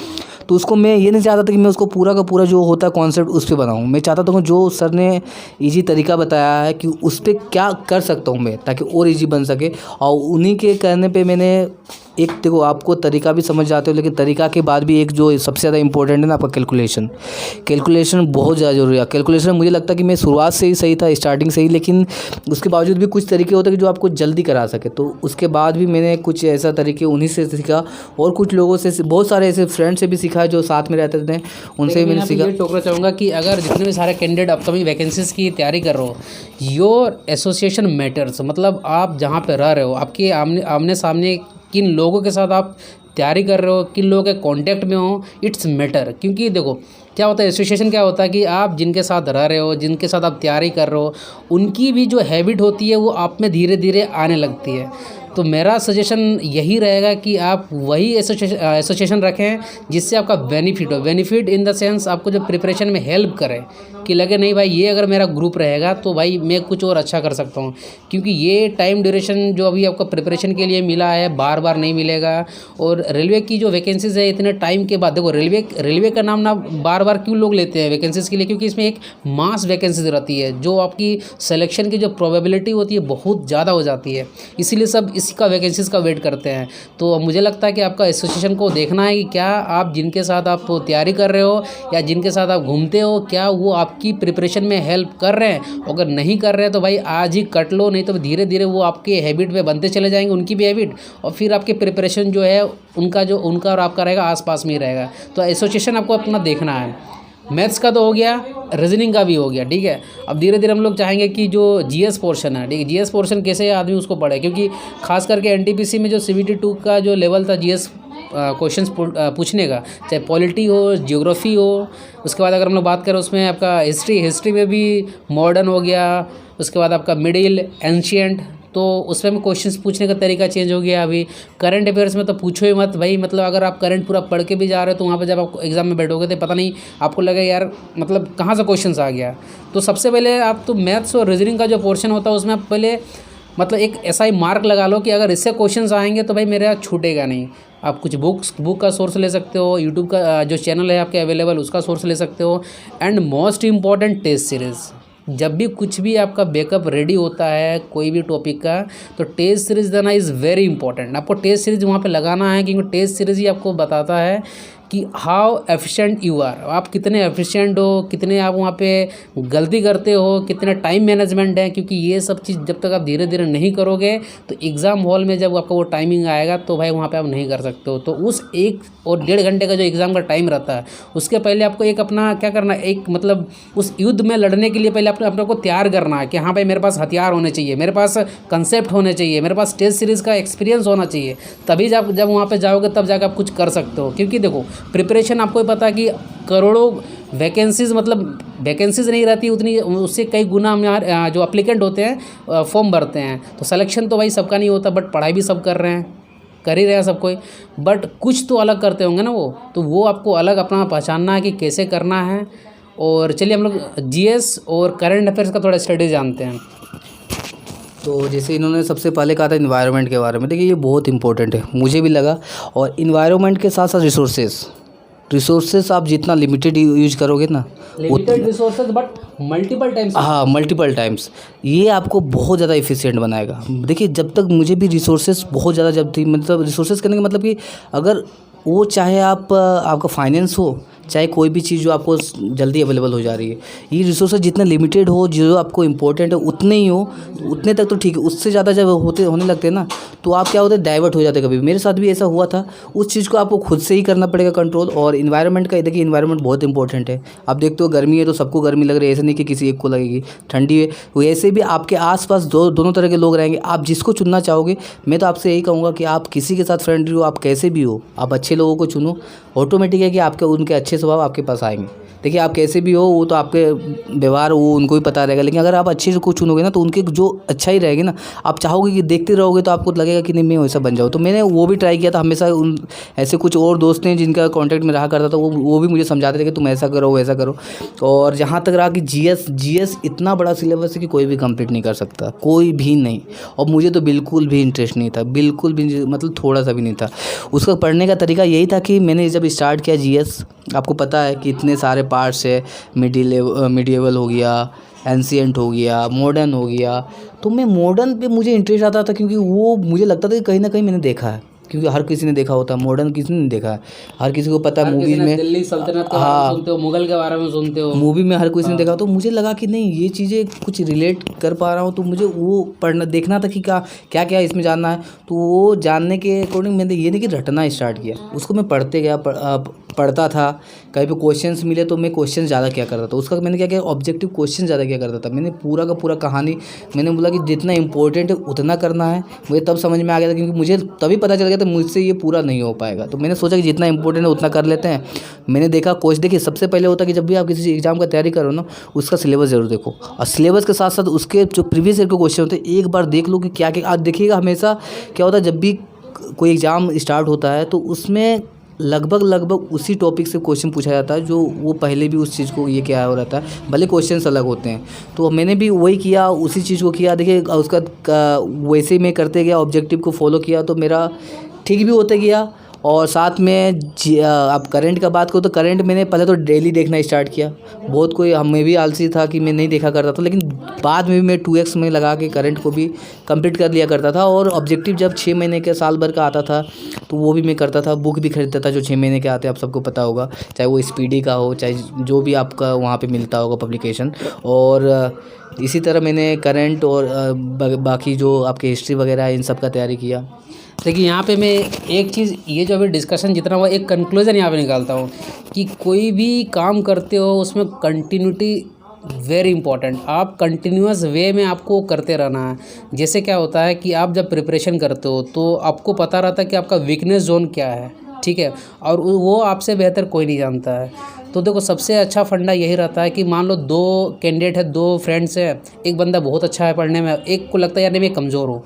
तो उसको मैं ये नहीं चाहता था कि मैं उसको पूरा का पूरा जो होता है कॉन्सेप्ट उस पर बनाऊँ। मैं चाहता था जो सर ने ईजी तरीका बताया है कि उस पर क्या कर सकता हूँ मैं, ताकि और ईजी बन सके। और उन्हीं के कहने पे मैंने एक, देखो आपको तरीका भी समझ जाते हो, लेकिन तरीका के बाद भी एक जो सबसे ज़्यादा इंपॉर्टेंट है ना, आपका कैलकुलेशन बहुत ज़्यादा जरूरी है। कैलकुलेशन मुझे लगता है कि मैं शुरुआत से ही सही था, स्टार्टिंग से ही, लेकिन उसके बावजूद भी कुछ तरीके होते हैं जो आपको जल्दी करा सके। तो उसके बाद भी मैंने कुछ ऐसा तरीके उन्हीं से सीखा, और कुछ लोगों से, बहुत सारे ऐसे फ्रेंड से भी सीखा जो साथ में रहते थे, उनसे भी मैंने सीखा। मैं टोकना चाहूँगा कि अगर जितने भी सारे कैंडिडेट अपकमिंग वैकेंसीज़ की तैयारी कर रहे हो, योर एसोसिएशन मैटर्स। मतलब आप जहाँ पे रह रहे हो, आपके आमने सामने किन लोगों के साथ आप तैयारी कर रहे हो, किन लोगों के कांटेक्ट में हो, इट्स मैटर। क्योंकि देखो क्या होता है, एसोसिएशन क्या होता है कि आप जिनके साथ रह रहे हो, जिनके साथ आप तैयारी कर रहे हो, उनकी भी जो हैबिट होती है वो आप में धीरे धीरे आने लगती है। तो मेरा सजेशन यही रहेगा कि आप वही एसोसिएशन रखें जिससे आपका बेनिफिट हो। बेनिफिट इन द सेंस आपको जो प्रिपरेशन में हेल्प करे, कि लगे नहीं भाई ये अगर मेरा ग्रुप रहेगा तो भाई मैं कुछ और अच्छा कर सकता हूँ। क्योंकि ये टाइम ड्यूरेशन जो अभी आपको प्रिपरेशन के लिए मिला है, बार बार नहीं मिलेगा। और रेलवे की जो वैकेंसीज़ है इतने टाइम के बाद, देखो रेलवे का नाम ना बार बार क्यों लोग लेते हैं वैकेंसीज़ के लिए, क्योंकि इसमें एक मास वैकेंसीज रहती है, जो आपकी सिलेक्शन की जो प्रोबेबिलिटी होती है बहुत ज़्यादा हो जाती है। इसीलिए सब इसका वैकेंसीज़ का वेट करते हैं। तो मुझे लगता है कि आपका एसोसिएशन को देखना है कि क्या आप जिनके साथ आप तैयारी कर रहे हो या जिनके साथ आप घूमते हो, क्या वो आपकी प्रिपरेशन में हेल्प कर रहे हैं। अगर नहीं कर रहे हैं तो भाई आज ही कट लो, नहीं तो धीरे धीरे वो आपके हैबिट में बनते चले जाएंगे, उनकी भी हैबिट, और फिर आपके प्रिपरेशन जो है उनका और आपका रहेगा आसपास में ही रहेगा। तो एसोसिएशन आपको अपना देखना है। मैथ्स का तो हो गया, रीजनिंग का भी हो गया, ठीक है। अब धीरे धीरे हम लोग चाहेंगे कि जो जीएस पोर्शन है, ठीक है, जीएस पोर्शन कैसे आदमी उसको पढ़े, क्योंकि खास करके एनटीपीसी में जो CBT 2 का जो लेवल था जीएस क्वेश्चंस पूछने का, चाहे पॉलिटी हो, ज्योग्राफी हो, उसके बाद अगर हम लोग बात करें उसमें आपका हिस्ट्री में भी मॉडर्न हो गया, उसके बाद आपका मिडिल, एंशिएंट, तो उसमें क्वेश्चंस पूछने का तरीका चेंज हो गया। अभी करंट अफेयर्स में तो पूछो ही मत भाई, मतलब अगर आप करंट पूरा पढ़ के भी जा रहे हो तो वहाँ पे जब आप एग्जाम में बैठोगे तो पता नहीं आपको लगे यार मतलब कहाँ से क्वेश्चंस आ गया। तो सबसे पहले आप तो मैथ्स और रीजनिंग का जो पोर्शन होता है उसमें आप पहले मतलब एक ऐसा ही मार्क लगा लो कि अगर इससे क्वेश्चंस आएंगे तो भाई मेरा छूटेगा नहीं। आप कुछ बुक का सोर्स ले सकते हो, यूट्यूब का जो चैनल है आपके अवेलेबल उसका सोर्स ले सकते हो। And most important test series, जब भी कुछ भी आपका बैकअप रेडी होता है कोई भी टॉपिक का, तो टेस्ट सीरीज़ देना इज़ वेरी इंपॉर्टेंट। आपको टेस्ट सीरीज़ वहाँ पे लगाना है, क्योंकि टेस्ट सीरीज़ ही आपको बताता है कि हाउ एफिशिएंट यू आर, आप कितने एफिशिएंट हो, कितने आप वहाँ पे गलती करते हो, कितना टाइम मैनेजमेंट है। क्योंकि ये सब चीज़ जब तक आप धीरे धीरे नहीं करोगे तो एग्ज़ाम हॉल में जब आपका वो टाइमिंग आएगा तो भाई वहाँ पे आप नहीं कर सकते हो। तो उस 1 और 1.5 घंटे का जो एग्ज़ाम का टाइम रहता है उसके पहले आपको एक अपना क्या करना है, एक मतलब उस युद्ध में लड़ने के लिए पहले अपने को तैयार करना है कि हाँ भाई मेरे पास हथियार होने चाहिए, मेरे पास कंसेप्ट होने चाहिए, मेरे पास टेस्ट सीरीज़ का एक्सपीरियंस होना चाहिए। तभी जब वहाँ पे जाओगे तब जाकर आप कुछ कर सकते हो। क्योंकि देखो प्रिपरेशन आपको ही पता है कि करोड़ों वैकेंसीज़, मतलब वैकेंसीज़ नहीं रहती उतनी, उससे कई गुना हमारे जो अप्लीकेंट होते हैं फॉर्म भरते हैं। तो सिलेक्शन तो भाई सबका नहीं होता, बट पढ़ाई भी सब कर रहे हैं, कर ही रहे हैं सब कोई, बट कुछ तो अलग करते होंगे ना वो। तो वो आपको अलग अपना पहचानना है कि कैसे करना है। और चलिए हम लोग जीएस और करंट अफेयर्स का थोड़ा स्टडी जानते हैं। तो जैसे इन्होंने सबसे पहले कहा था इन्वायरमेंट के बारे में, देखिए ये बहुत इंपॉर्टेंट है, मुझे भी लगा। और इन्वायरमेंट के साथ साथ रिसोर्सेस आप जितना लिमिटेड यूज करोगे ना, limited resources but multiple times, हाँ मल्टीपल टाइम्स, ये आपको बहुत ज़्यादा इफ़िशिएंट बनाएगा। देखिए जब तक मुझे भी रिसोर्सेज बहुत ज़्यादा जब थी, मतलब रिसोर्सेज करने का मतलब कि अगर वो चाहे आपका फाइनेंस हो, चाहे कोई भी चीज़ जो आपको जल्दी अवेलेबल हो जा रही है, ये रिसोर्सेज जितने लिमिटेड हो, जो आपको इंपॉर्टेंट है उतने ही हो, उतने तक तो ठीक है। उससे ज़्यादा जब होने लगते हैं ना तो आप क्या होते हैं, डाइवर्ट हो जाते हैं। कभी मेरे साथ भी ऐसा हुआ था। उस चीज़ को आपको खुद से ही करना पड़ेगा कंट्रोल। और इन्वायरमेंट का देखिए, इन्वायरमेंट बहुत इंपॉर्टेंट है। आप देखते हो गर्मी है तो सबको गर्मी लग रही है, ऐसे नहीं कि किसी एक को लगेगी। ठंडी है वैसे भी आपके आसपास दोनों तरह के लोग रहेंगे। आप जिसको चुनना चाहोगे, मैं तो आपसे यही कहूँगा कि आप किसी के साथ फ्रेंडली हो, आप कैसे भी हो, आप अच्छे लोगों को चुनो। ऑटोमेटिक है कि आपके उनके अच्छे स्वभाव आपके पास आएंगे। देखिए आप कैसे भी हो, वो तो आपके व्यवहार वो उनको ही पता रहेगा। लेकिन अगर आप अच्छे को चुनोगे ना तो उनके जो अच्छा ही रहेगी ना, आप चाहोगे कि देखते रहोगे तो आपको लगेगा कि नहीं मैं वैसा बन जाऊँ। तो मैंने वो भी ट्राई किया था हमेशा। ऐसे कुछ और दोस्त हैं जिनका कॉन्टैक्ट में रहा करता था, वो भी मुझे समझाते थे कि तुम ऐसा करो वैसा करो। और जहाँ तक रहा कि जीएस इतना बड़ा सिलेबस है कि कोई भी कंप्लीट नहीं कर सकता, कोई भी नहीं। और मुझे तो बिल्कुल भी इंटरेस्ट नहीं था, बिल्कुल भी, मतलब थोड़ा सा भी नहीं था। उसका पढ़ने का तरीका यही था कि मैंने जब स्टार्ट किया जीएस, आपको पता है कि इतने सारे पार्ट्स है, मिडिएवल हो गया, एंशिएंट हो गया, मॉडर्न हो गया। तो मैं मॉडर्न पे मुझे इंटरेस्ट आता था क्योंकि वो मुझे लगता था कि कहीं ना कहीं मैंने देखा है। क्योंकि हर किसी ने देखा होता है, मॉडर्न किसी ने नहीं देखा है। हर किसी को पता है, मूवीज में दिल्ली सल्तनत के बारे में सुनते हो, मुगल के बारे में सुनते हो, मूवी में हर किसी ने देखा। तो मुझे लगा कि नहीं ये चीज़ें कुछ रिलेट कर पा रहा हूँ। तो मुझे वो पढ़ना देखना था कि क्या क्या इसमें जानना है। तो वो जानने के अकॉर्डिंग मैंने ये नहीं कि रटना स्टार्ट किया, उसको मैं पढ़ते गया, पढ़ता था। कहीं पे क्वेश्चंस मिले तो मैं क्वेश्चन ज़्यादा क्या करता था, उसका मैंने क्या किया, ऑब्जेक्टिव क्वेश्चन ज़्यादा क्या करता था। मैंने पूरा का पूरा कहानी, मैंने बोला कि जितना इंपॉर्टेंट है उतना करना है। मुझे तब समझ में आ गया था, क्योंकि मुझे तभी पता चल गया था मुझसे ये पूरा नहीं हो पाएगा। तो मैंने सोचा कि जितना इंपॉर्टेंट है उतना कर लेते हैं। मैंने देखा देखिए सबसे पहले होता है कि जब भी आप किसी एग्जाम का तैयारी करो ना, उसका सिलेबस जरूर देखो। और सिलेबस के साथ साथ उसके जो प्रीवियस ईयर के क्वेश्चन होते हैं एक बार देख लो कि क्या क्या। आज देखिएगा हमेशा क्या होता है, जब भी कोई एग्ज़ाम स्टार्ट होता है तो उसमें लगभग उसी टॉपिक से क्वेश्चन पूछा जाता है जो वो पहले भी उस चीज़ को ये क्या हो रहता है, भले क्वेश्चंस अलग होते हैं। तो मैंने भी वही किया, उसी चीज़ को किया। देखिए उसका वैसे मैं करते गया, ऑब्जेक्टिव को फॉलो किया तो मेरा ठीक भी होते गया। और साथ में आप करंट का बात करो तो करंट मैंने पहले तो डेली देखना स्टार्ट किया। बहुत कोई मैं भी आलसी था कि मैं नहीं देखा करता था, लेकिन बाद में भी मैं 2x में लगा के करंट को भी कंप्लीट कर लिया करता था। और ऑब्जेक्टिव जब 6 महीने के साल भर का आता था तो वो भी मैं करता था। बुक भी खरीदता था जो 6 महीने के आते हैं, आप सबको पता होगा, चाहे वो स्पीडी का हो, चाहे जो भी आपका वहाँ पर मिलता होगा पब्लिकेशन। और इसी तरह मैंने करंट और बाकी जो आपके हिस्ट्री वगैरह है इन सब का तैयारी किया। देखिए यहाँ पे मैं एक चीज़, ये जो अभी डिस्कशन जितना हुआ, एक कंक्लूजन यहाँ पे निकालता हूँ कि कोई भी काम करते हो उसमें कंटिन्यूटी वेरी इंपॉर्टेंट। आप कंटिन्यूअस वे में आपको करते रहना है। जैसे क्या होता है कि आप जब प्रिपरेशन करते हो तो आपको पता रहता है कि आपका वीकनेस जोन क्या है, ठीक है, और वो आपसे बेहतर कोई नहीं जानता है। तो देखो सबसे अच्छा फंडा यही रहता है कि मान लो 2 कैंडिडेट है, 2 फ्रेंड्स हैं, एक बंदा बहुत अच्छा है पढ़ने में, एक को लगता है यार नहीं मैं कमज़ोर हूँ।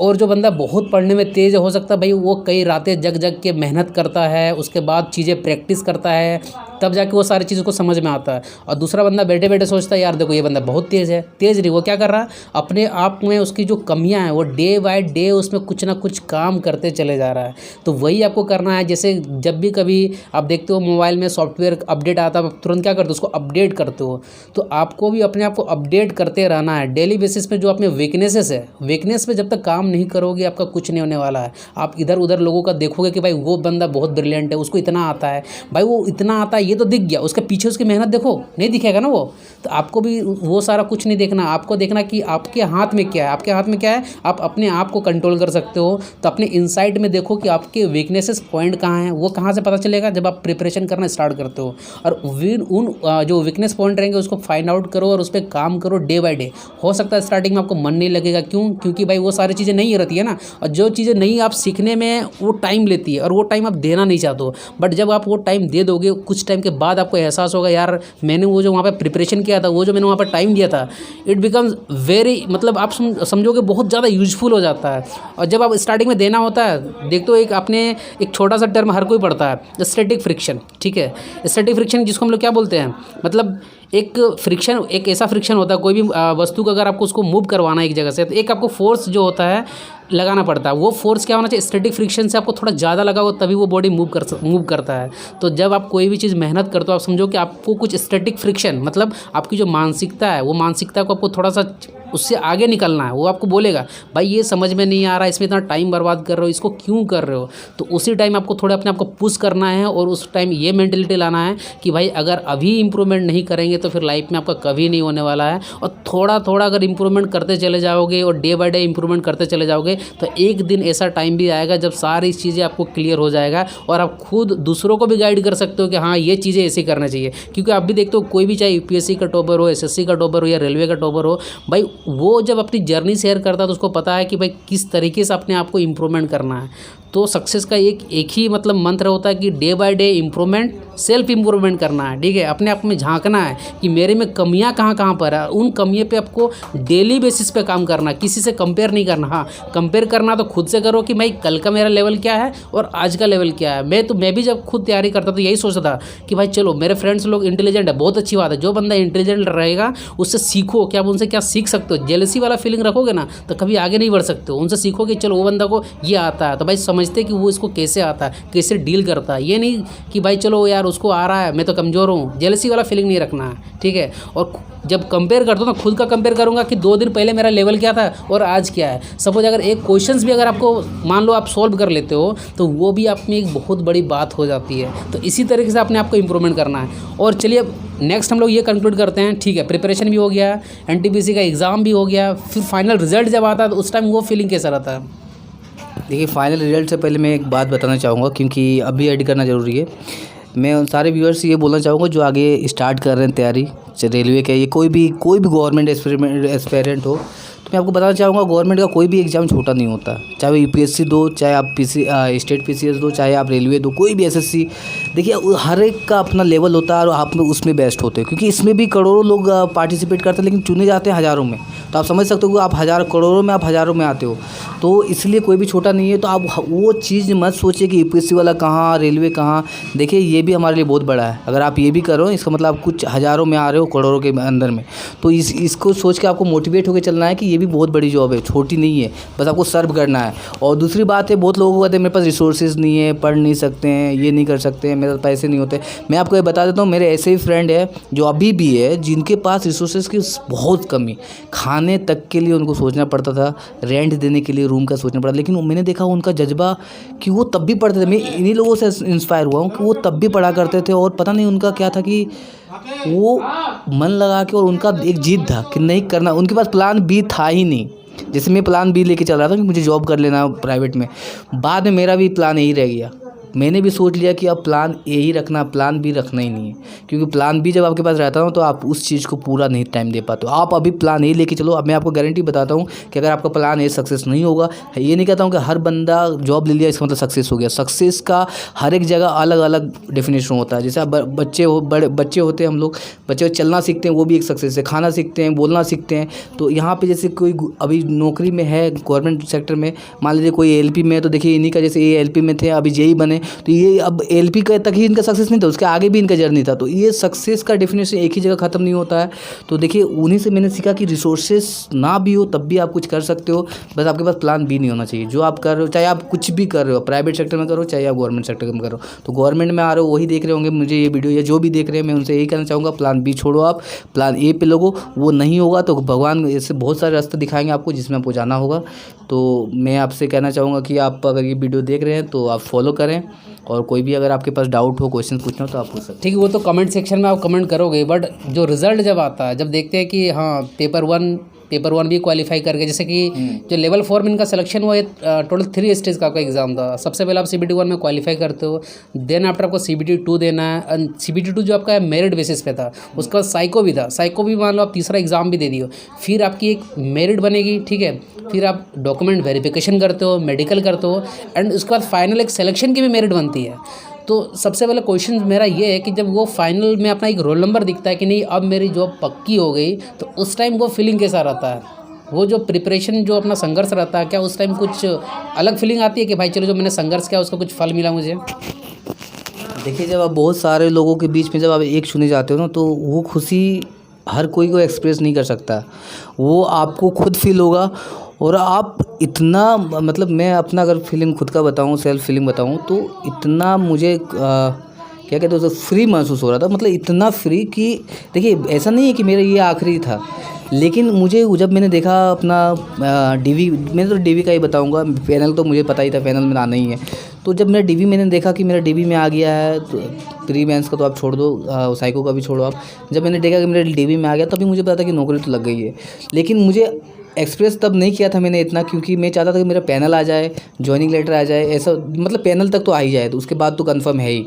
और जो बंदा बहुत पढ़ने में तेज़ हो सकता है भाई, वो कई रातें जग जग के मेहनत करता है, उसके बाद चीज़ें प्रैक्टिस करता है, तब जाके वो सारी चीज़ों को समझ में आता है। और दूसरा बंदा बैठे बैठे सोचता है यार देखो ये बंदा बहुत तेज़ है, तेज़ नहीं, वो क्या कर रहा है अपने आप में उसकी जो कमियां हैं वो डे बाय डे उसमें कुछ ना कुछ काम करते चले जा रहा है। तो वही आपको करना है। जैसे जब भी कभी आप देखते हो मोबाइल में सॉफ्टवेयर अपडेट आता है, तुरंत क्या करते हो उसको अपडेट करते हो। तो आपको भी अपने आप को अपडेट करते रहना है डेली बेसिस पे। जो आप में वीकनेसेस है, वीकनेस पे जब तक काम नहीं करोगे आपका कुछ नहीं होने वाला है। आप इधर उधर लोगों का देखोगे कि भाई वो बंदा बहुत ब्रिलियंट है, उसको इतना आता है, भाई वो इतना आता है ये तो दिख गया, उसके पीछे उसकी मेहनत देखो, नहीं दिखेगा ना वो। तो आपको भी वो सारा कुछ नहीं देखना, आपको देखना कि आपके हाथ में क्या है। आपके हाथ में क्या है, आप अपने आप को कंट्रोल कर सकते हो। तो अपने इनसाइट में देखो कि आपके वीकनेसेस पॉइंट कहाँ हैं। वो कहाँ से पता चलेगा, जब आप प्रिपरेशन करना स्टार्ट करते हो। और उन जो वीकनेस पॉइंट रहेंगे उसको फाइंड आउट करो और उस पर काम करो डे बाय डे। हो सकता है स्टार्टिंग में आपको मन नहीं लगेगा, क्योंकि भाई वो सारी चीज़ें नहीं रहती है ना। और जो चीज़ें नहीं आप सीखने में वो टाइम लेती है और वो टाइम आप देना नहीं चाहते हो। बट जब आप वो टाइम दे दोगे, कुछ टाइम के बाद आपको एहसास होगा यार मैंने वो जो वहाँ पे प्रिपरेशन किया था, वो जो मैंने वहाँ पर टाइम दिया था, इट बिकम्स वेरी, मतलब आप समझोगे बहुत ज़्यादा यूजफुल हो जाता है। और जब आप स्टार्टिंग में देना होता है, देखते हो एक छोटा सा टर्म हर कोई पढ़ता है, स्टैटिक फ्रिक्शन। ठीक है, स्टैटिक फ्रिक्शन जिसको हम लोग क्या बोलते हैं, मतलब एक फ्रिक्शन, एक ऐसा फ्रिक्शन होता है कोई भी वस्तु का अगर आपको उसको मूव करवाना है एक जगह से, तो एक आपको फोर्स जो होता है लगाना पड़ता है। वो फोर्स क्या होना चाहिए, स्टैटिक फ्रिक्शन से आपको थोड़ा ज़्यादा लगा हो तभी वो बॉडी मूव करता है। तो जब आप कोई भी चीज़ मेहनत करते हो, आप समझो कि आपको कुछ स्टैटिक फ्रिक्शन, मतलब आपकी जो मानसिकता है वो मानसिकता को आपको थोड़ा सा उससे आगे निकलना है। वो आपको बोलेगा भाई ये समझ में नहीं आ रहा, इसमें इतना टाइम बर्बाद कर रहे हो, इसको क्यों कर रहे हो। तो उसी टाइम आपको थोड़ा अपने आप को पुश करना है और उस टाइम ये मेंटलिटी लाना है कि भाई अगर अभी इंप्रूवमेंट नहीं करेंगे तो फिर लाइफ में आपका कभी नहीं होने वाला है। और थोड़ा थोड़ा अगर इंप्रूवमेंट करते चले जाओगे और डे बाय डे इंप्रूवमेंट करते चले जाओगे तो एक दिन ऐसा टाइम भी आएगा जब सारी चीज़ें आपको क्लियर हो जाएगा और आप खुद दूसरों को भी गाइड कर सकते हो कि हाँ ये चीज़ें ऐसे करना चाहिए। क्योंकि आप भी देखते हो कोई भी, चाहे यूपीएससी का टॉपर हो, एसएससी का टॉपर हो या रेलवे का टॉपर हो, भाई वो जब अपनी जर्नी शेयर करता है तो उसको पता है कि भाई किस तरीके से अपने आप को इम्प्रूवमेंट करना है। तो सक्सेस का एक ही मतलब मंत्र होता है कि day by day improvement, self improvement करना है। ठीक है, अपने आप में झांकना है कि मेरे में कमियां कहाँ कहाँ पर है, उन कमियों पे आपको डेली बेसिस पे काम करना है, किसी से कंपेयर नहीं करना। हाँ, कंपेयर करना तो खुद से करो कि भाई कल का मेरा लेवल क्या है और आज का लेवल क्या है। मैं भी जब खुद तैयारी करता तो यही सोचता था कि भाई चलो मेरे फ्रेंड्स लोग इंटेलिजेंट है, बहुत अच्छी बात है, जो बंदा इंटेलिजेंट रहेगा उससे सीखो। क्या आप उनसे क्या सीख सकते हो, जेलसी वाला फीलिंग रखोगे ना तो कभी आगे नहीं बढ़ सकते हो। उनसे सीखो कि चलो वो बंदा को ये आता है तो भाई समझते कि वो इसको कैसे आता है, कैसे डील करता है। ये नहीं कि भाई चलो यार उसको आ रहा है मैं तो कमज़ोर हूँ, जेलसी वाला फीलिंग नहीं रखना है। ठीक है, और जब कंपेयर करता हूँ ना, खुद का कंपेयर करूँगा कि 2 दिन पहले मेरा लेवल क्या था और आज क्या है। सपोज अगर एक क्वेश्चंस भी अगर आपको मान लो आप सॉल्व कर लेते हो तो वो भी आप में एक बहुत बड़ी बात हो जाती है। तो इसी तरीके से अपने आप को इम्प्रूवमेंट करना है। और चलिए अब नेक्स्ट हम लोग ये कंक्लूड करते हैं। ठीक है, प्रिपरेशन भी हो गया, एनटीपीसी का एग्ज़ाम भी हो गया, फिर फाइनल रिजल्ट जब आता है तो उस टाइम वो फीलिंग कैसा रहता है। देखिए, फाइनल रिजल्ट से पहले मैं एक बात बताना चाहूँगा क्योंकि अभी ऐड करना ज़रूरी है। मैं उन सारे व्यूअर्स से ये बोलना चाहूँगा जो आगे स्टार्ट कर रहे हैं तैयारी, चाहे रेलवे का, ये कोई भी गवर्नमेंट एस्पिरेंट हो, तो मैं आपको बताना चाहूँगा गवर्नमेंट का कोई भी एग्ज़ाम छोटा नहीं होता। चाहे वो यूपीएससी दो, चाहे आप स्टेट पीसीएस दो, चाहे आप रेलवे दो, कोई भी एसएससी। देखिए, हर एक का अपना लेवल होता है और आप उसमें बेस्ट होते हैं क्योंकि इसमें भी करोड़ों लोग पार्टिसिपेट करते हैं लेकिन चुने जाते हैं हज़ारों में। तो आप समझ सकते हो कि आप करोड़ों में आप हज़ारों में आते हो, तो इसलिए कोई भी छोटा नहीं है। तो आप वो चीज़ मत सोचिए कि यूपीएससी वाला कहाँ, रेलवे कहाँ। देखिए, ये भी हमारे लिए बहुत बड़ा है। अगर आप ये भी करो इसका मतलब आप कुछ हज़ारों में आ रहे हो, करोड़ों के अंदर में। तो इसको सोच के आपको मोटिवेट होकर चलना है कि ये भी बहुत बड़ी जॉब है, छोटी नहीं है, बस आपको सर्व करना है। और दूसरी बात है, बहुत लोगों को कहते हैं मेरे पास रिसोर्सेज नहीं है, पढ़ नहीं सकते हैं, ये नहीं कर सकते हैं, मेरे पास पैसे नहीं होते। मैं आपको ये बता देता हूँ, मेरे ऐसे ही फ्रेंड है जो अभी भी है जिनके पास रिसोर्सेज की बहुत कमी, खाने तक के लिए उनको सोचना पड़ता था, रेंट देने के लिए रूम का सोचना पड़ा। लेकिन मैंने देखा उनका जज्बा कि वो तब भी पढ़ते थे। मैं इन्हीं लोगों से इंस्पायर हुआ हूँ कि वो तब भी पढ़ा करते थे और पता नहीं उनका क्या था कि वो मन लगा के, और उनका एक जिद था कि नहीं करना। उनके पास प्लान बी था ही नहीं। जैसे मैं प्लान बी लेके चल रहा था कि मुझे जॉब कर लेना प्राइवेट में, बाद में मेरा भी प्लान यही रह गया। मैंने भी सोच लिया कि अब प्लान ए ही रखना, प्लान बी रखना ही नहीं है। क्योंकि प्लान बी जब आपके पास रहता हो तो आप उस चीज़ को पूरा नहीं टाइम दे पाते हो। आप अभी प्लान ए लेके चलो। अब मैं आपको गारंटी बताता हूँ कि अगर आपका प्लान ए सक्सेस नहीं होगा, ये नहीं कहता हूँ कि हर बंदा जॉब ले लिया इसका मतलब सक्सेस हो गया। सक्सेस का हर एक जगह अलग अलग डेफिनेशन होता है। जैसे आप बड़े बच्चे होते हैं, हम लोग बच्चे चलना सीखते हैं, वो भी एक सक्सेस है। खाना सीखते हैं, बोलना सीखते हैं। तो यहाँ पर जैसे कोई अभी नौकरी में है गवर्नमेंट सेक्टर में, मान लीजिए कोई एलपी में है, तो देखिए इन्हीं का, जैसे ये एलपी में थे अभी जेई बने, तो ये अब LP का तक ही इनका सक्सेस नहीं था, उसके आगे भी इनका जर्नी था। तो ये सक्सेस का डेफिनेशन एक ही जगह ख़त्म नहीं होता है। तो देखिए उन्हीं से मैंने सीखा कि रिसोर्सेस ना भी हो तब भी आप कुछ कर सकते हो, बस आपके पास प्लान बी नहीं होना चाहिए। जो आप कर रहे हो, चाहे आप कुछ भी कर रहे हो, प्राइवेट सेक्टर में करो चाहे आप गवर्नमेंट सेक्टर में करो। तो गवर्नमेंट में आ रहे हो वही देख रहे होंगे मुझे ये वीडियो, या जो भी देख रहे हैं, मैं उनसे यही कहना चाहूँगा प्लान बी छोड़ो, आप प्लान ए पे लगो। वो नहीं होगा तो भगवान ऐसे बहुत सारे रास्ते दिखाएंगे आपको जिसमें आपको जाना होगा। तो मैं आपसे कहना चाहूँगा कि आप अगर ये वीडियो देख रहे हैं तो आप फॉलो करें, और कोई भी अगर आपके पास डाउट हो, क्वेश्चन पूछना हो तो आप पूछ सकते हैं। ठीक है, वो तो कमेंट सेक्शन में आप कमेंट करोगे, बट जो रिजल्ट जब आता है, जब देखते हैं कि हाँ पेपर वन भी क्वालिफाई करके, जैसे कि जो लेवल 4 में इनका सिलेक्शन हुआ है, टोटल 3 स्टेज का आपका एग्जाम था। सबसे पहले आप CBT 1 में क्वालिफाई करते हो, देन आफ्टर आपको CBT 2 देना है। CBT 2 जो आपका मेरिट बेसिस पे था, उसके बाद साइको भी था, साइको भी मान लो आप तीसरा एग्जाम भी दे दियो, फिर आपकी एक मेरिट बनेगी, ठीक है। फिर आप डॉक्यूमेंट वेरिफिकेशन करते हो, मेडिकल करते हो, एंड उसके बाद फाइनल एक सिलेक्शन की भी मेरिट बनती है। तो सबसे पहले क्वेश्चन मेरा ये है कि जब वो फाइनल में अपना एक रोल नंबर दिखता है कि नहीं अब मेरी जॉब पक्की हो गई, तो उस टाइम वो फीलिंग कैसा रहता है? वो जो प्रिपरेशन जो अपना संघर्ष रहता है, क्या उस टाइम कुछ अलग फीलिंग आती है कि भाई चलो जो मैंने संघर्ष किया उसका कुछ फल मिला मुझे? देखिए जब आप बहुत सारे लोगों के बीच में जब आप एक चुने जाते हो ना, तो वो खुशी हर कोई को एक्सप्रेस नहीं कर सकता, वो आपको खुद फील होगा। और आप इतना मतलब मैं अपना अगर फीलिंग खुद का बताऊं, सेल्फ फीलिंग बताऊं, तो इतना मुझे क्या कहते हैं फ्री महसूस हो रहा था, मतलब इतना फ्री कि देखिए ऐसा नहीं है कि मेरा ये आखिरी था, लेकिन मुझे जब मैंने देखा अपना DV, मैं तो DV का ही बताऊंगा, पैनल तो मुझे पता ही था पैनल में आना ही है। तो जब मेरा DV मैंने देखा कि मेरा DV में आ गया है, तो प्री मेंस का तो आप छोड़ दो, साइको का भी छोड़ो आप, जब मैंने देखा कि मेरा DV में आ गया तभी मुझे पता था कि नौकरी तो लग गई है। लेकिन मुझे एक्सप्रेस तब नहीं किया था मैंने इतना, क्योंकि मैं चाहता था कि मेरा पैनल आ जाए, जॉइनिंग लेटर आ जाए, ऐसा मतलब पैनल तक तो आ ही जाए, तो उसके बाद तो कंफर्म है ही।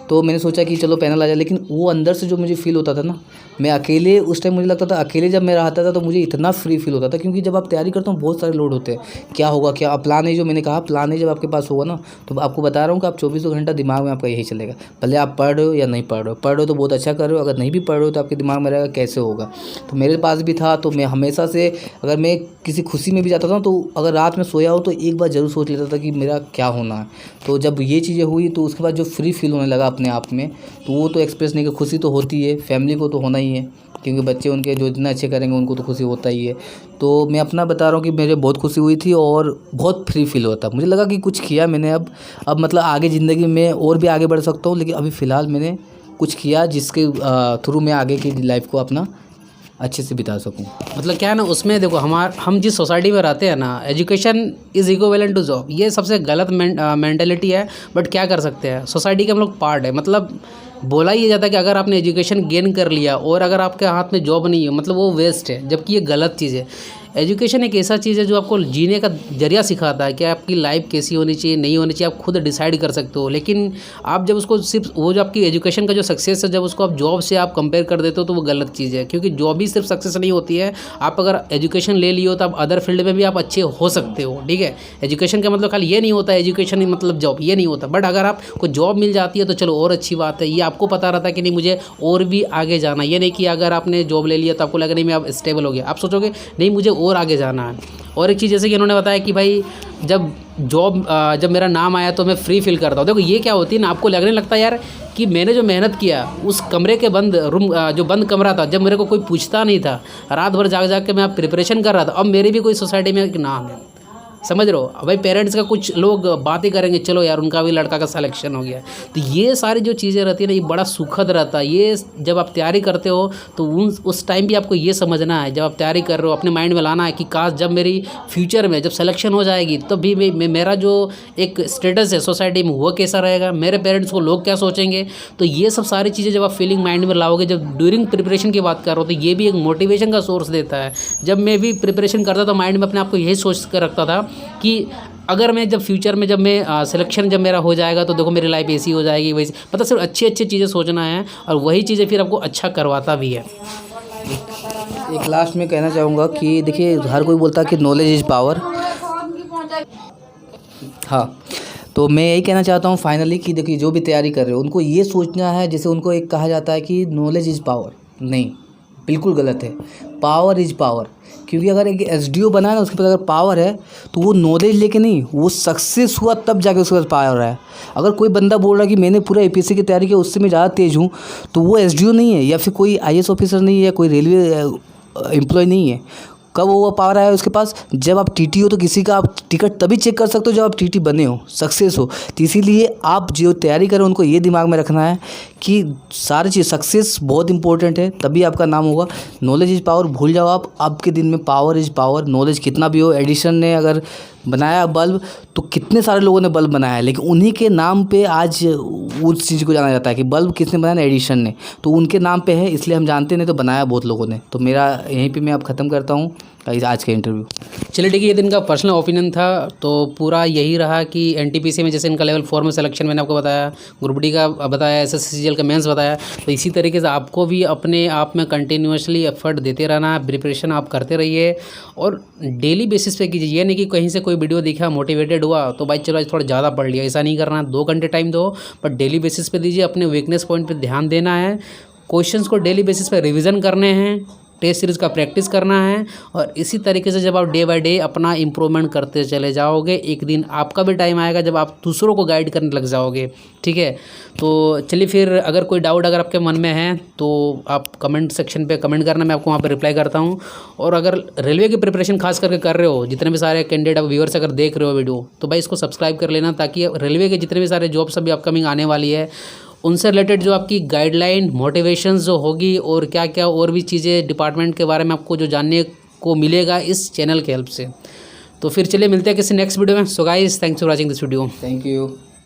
तो मैंने सोचा कि चलो पैनल आ जाए, लेकिन वो अंदर से जो मुझे फील होता था ना, मैं अकेले उस टाइम मुझे लगता था, अकेले जब मैं रहता था तो मुझे इतना फ्री फील होता था, क्योंकि जब आप तैयारी करते हो बहुत सारे लोड होते हैं, क्या होगा क्या प्लान है, जो मैंने कहा प्लान है जब आपके पास होगा ना, तो आपको बता रहा हूँ कि आप 24 घंटा दिमाग में आपका यही चलेगा, भले आप पढ़ रहे हो या नहीं पढ़ रहे हो, पढ़ रहे हो तो बहुत अच्छा कर रहे हो, अगर नहीं भी पढ़ रहे हो तो आपके दिमाग में रहेगा कैसे होगा। तो मेरे पास भी था, तो मैं हमेशा से अगर मैं किसी खुशी में भी जाता था, तो अगर रात में सोया हो तो एक बार ज़रूर सोच लेता था कि मेरा क्या होना है। तो जब ये चीज़ें हुई तो उसके बाद जो फ्री फील होने लगा अपने आप में, तो वो तो एक्सप्रेस नहीं, कि खुशी तो होती है, फैमिली को तो होना ही है, क्योंकि बच्चे उनके जो इतना अच्छे करेंगे उनको तो खुशी होता ही है। तो मैं अपना बता रहा हूँ कि मुझे बहुत खुशी हुई थी और बहुत फ्री फील होता, मुझे लगा कि कुछ किया मैंने, अब मतलब आगे ज़िंदगी में और भी आगे बढ़ सकता हूँ, लेकिन अभी फ़िलहाल मैंने कुछ किया जिसके थ्रू मैं आगे की लाइफ को अपना अच्छे से बिता सकूं। मतलब क्या है ना, उसमें देखो हम जिस सोसाइटी में रहते हैं ना, education is equivalent to job, ये सबसे गलत मेंटेलिटी है। बट क्या कर सकते हैं, सोसाइटी के हम लोग पार्ट है। मतलब बोला ही जाता है कि अगर आपने एजुकेशन गेन कर लिया और अगर आपके हाथ में जॉब नहीं है, मतलब वो वेस्ट है, जबकि ये गलत चीज़ है। एजुकेशन एक ऐसा चीज़ है जो आपको जीने का जरिया सिखाता है कि आपकी लाइफ कैसी होनी चाहिए, नहीं होनी चाहिए, आप खुद डिसाइड कर सकते हो। लेकिन आप जब उसको सिर्फ वो जो आपकी एजुकेशन का जो सक्सेस है, जब उसको आप जॉब से आप कंपेयर कर देते हो तो वो गलत चीज़ है, क्योंकि जॉब ही सिर्फ सक्सेस नहीं होती है। आप अगर एजुकेशन ले लियो तो आप अदर फील्ड में भी आप अच्छे हो सकते हो, ठीक है। एजुकेशन का मतलब खाली ये नहीं होता है एजुकेशन ही मतलब जॉब, ये नहीं होता। बट अगर आपको जॉब मिल जाती है तो चलो और अच्छी बात है, ये आपको पता रहता है कि नहीं मुझे और भी आगे जाना। ये नहीं कि अगर आपने जॉब ले लिया तो आपको लगा नहीं मैं अब स्टेबल हो गया, आप सोचोगे नहीं मुझे और आगे जाना है। और एक चीज़ जैसे कि इन्होंने बताया कि भाई जब मेरा नाम आया तो मैं फ्री फील करता हूँ। देखो ये क्या होती है ना, आपको लगने लगता है यार कि मैंने जो मेहनत किया उस कमरे के बंद रूम जो बंद कमरा था, जब मेरे को कोई पूछता नहीं था, रात भर जाग के मैं प्रिपरेशन कर रहा था, अब मेरे भी कोई सोसाइटी में एक नाम है, समझ रहे हो भाई। पेरेंट्स का कुछ लोग बातें करेंगे, चलो यार उनका भी लड़का का सिलेक्शन हो गया। तो ये सारी जो चीज़ें रहती है ना, ये बड़ा सुखद रहता है। ये जब आप तैयारी करते हो तो उस टाइम भी आपको ये समझना है, जब आप तैयारी कर रहे हो अपने माइंड में लाना है कि काश जब मेरी फ्यूचर में जब सिलेक्शन हो जाएगी तब भी मेरा जो एक स्टेटस है सोसाइटी में वो कैसा रहेगा, मेरे पेरेंट्स को लोग क्या सोचेंगे। तो ये सब सारी चीज़ें जब आप फीलिंग माइंड में लाओगे, जब ड्यूरिंग प्रिपरेशन की बात कर रहे हो, तो ये भी एक मोटिवेशन का सोर्स देता है। जब मैं भी प्रिपरेशन करता था माइंड में अपने आप को यही सोच कर रखता था कि अगर मैं जब फ्यूचर में जब मैं सिलेक्शन जब मेरा हो जाएगा तो देखो मेरी लाइफ ऐसी हो जाएगी वैसी, मतलब सिर्फ अच्छी अच्छी चीज़ें सोचना है और वही चीज़ें फिर आपको अच्छा करवाता भी है। एक लास्ट में कहना चाहूँगा कि देखिए हर कोई बोलता है कि नॉलेज इज़ पावर, हाँ, तो मैं यही कहना चाहता हूँ फाइनली कि देखिए जो भी तैयारी कर रहे हो उनको ये सोचना है, जैसे उनको एक कहा जाता है कि नॉलेज इज़ पावर, नहीं, बिल्कुल गलत है। पावर इज़ पावर, क्योंकि अगर एक एसडीओ बना है ना, उसके पास अगर पावर है तो वो नॉलेज लेके नहीं, वो सक्सेस हुआ तब जाके उसके पास पावर है। अगर कोई बंदा बोल रहा है कि मैंने पूरा एपीएससी की तैयारी की, उससे मैं ज़्यादा तेज़ हूँ, तो वो एसडीओ नहीं है, या फिर कोई आईएएस ऑफिसर नहीं है, या कोई रेलवे एम्प्लॉय नहीं है। कब वो पावर आया उसके पास? जब आप टीटी हो, तो किसी का आप टिकट तभी चेक कर सकते हो जब आप टीटी बने हो, सक्सेस हो। तो इसीलिए आप जो तैयारी करें उनको ये दिमाग में रखना है कि सारी चीज़, सक्सेस बहुत इंपॉर्टेंट है, तभी आपका नाम होगा। नॉलेज इज़ पावर भूल जाओ आप, आपके दिन में पावर इज़ पावर। नॉलेज कितना भी हो, एडिसन ने अगर बनाया बल्ब, तो कितने सारे लोगों ने बल्ब बनाया है, लेकिन उन्हीं के नाम पे आज उस चीज़ को जाना जाता है कि बल्ब किसने बनाया, एडिसन ने, तो उनके नाम पे है, इसलिए हम जानते, नहीं तो बनाया बहुत लोगों ने। तो मेरा यहीं पे मैं अब ख़त्म करता हूँ आज का इंटरव्यू। चलिए ठीक है, ये दिन का पर्सनल ओपिनियन था। तो पूरा यही रहा कि एनटीपीसी में जैसे इनका लेवल 4 में सिलेक्शन मैंने आपको बताया, ग्रुप डी का बताया, एसएससीजीएल का मेंस बताया, तो इसी तरीके से आपको भी अपने आप में कंटिन्यूसली एफर्ट देते रहना, प्रिपरेशन आप करते रहिए और डेली बेसिस पे कीजिए। ये नहीं कि कहीं से कोई वीडियो देखा, मोटिवेटेड हुआ तो भाई चलो आज थोड़ा ज़्यादा पढ़ लिया, ऐसा नहीं करना। 2 घंटे टाइम दो, पर डेली बेसिस पे दीजिए। अपने वीकनेस पॉइंट पे ध्यान देना है, क्वेश्चंस को डेली बेसिस पे रिवीजन करने हैं, टेस्ट सीरीज़ का प्रैक्टिस करना है, और इसी तरीके से जब आप डे बाय डे अपना इम्प्रूवमेंट करते चले जाओगे, एक दिन आपका भी टाइम आएगा जब आप दूसरों को गाइड करने लग जाओगे। ठीक है, तो चलिए फिर अगर कोई डाउट अगर आपके मन में है तो आप कमेंट सेक्शन पे कमेंट करना, मैं आपको वहाँ पे रिप्लाई करता हूँ। और अगर रेलवे की प्रिपरेशन खास करके कर रहे हो, जितने भी सारे कैंडिडेट व्यूअर्स अगर देख रहे हो वीडियो, तो भाई इसको सब्सक्राइब कर लेना, ताकि रेलवे के जितने भी सारे जॉब्स अभी अपकमिंग आने वाली है, उनसे रिलेटेड जो आपकी गाइडलाइन, मोटिवेशंस जो होगी, और क्या क्या और भी चीज़ें डिपार्टमेंट के बारे में आपको जो जानने को मिलेगा इस चैनल के हेल्प से। तो फिर चलिए मिलते हैं किसी नेक्स्ट वीडियो में। So guys, thanks for watching this video. Thank you.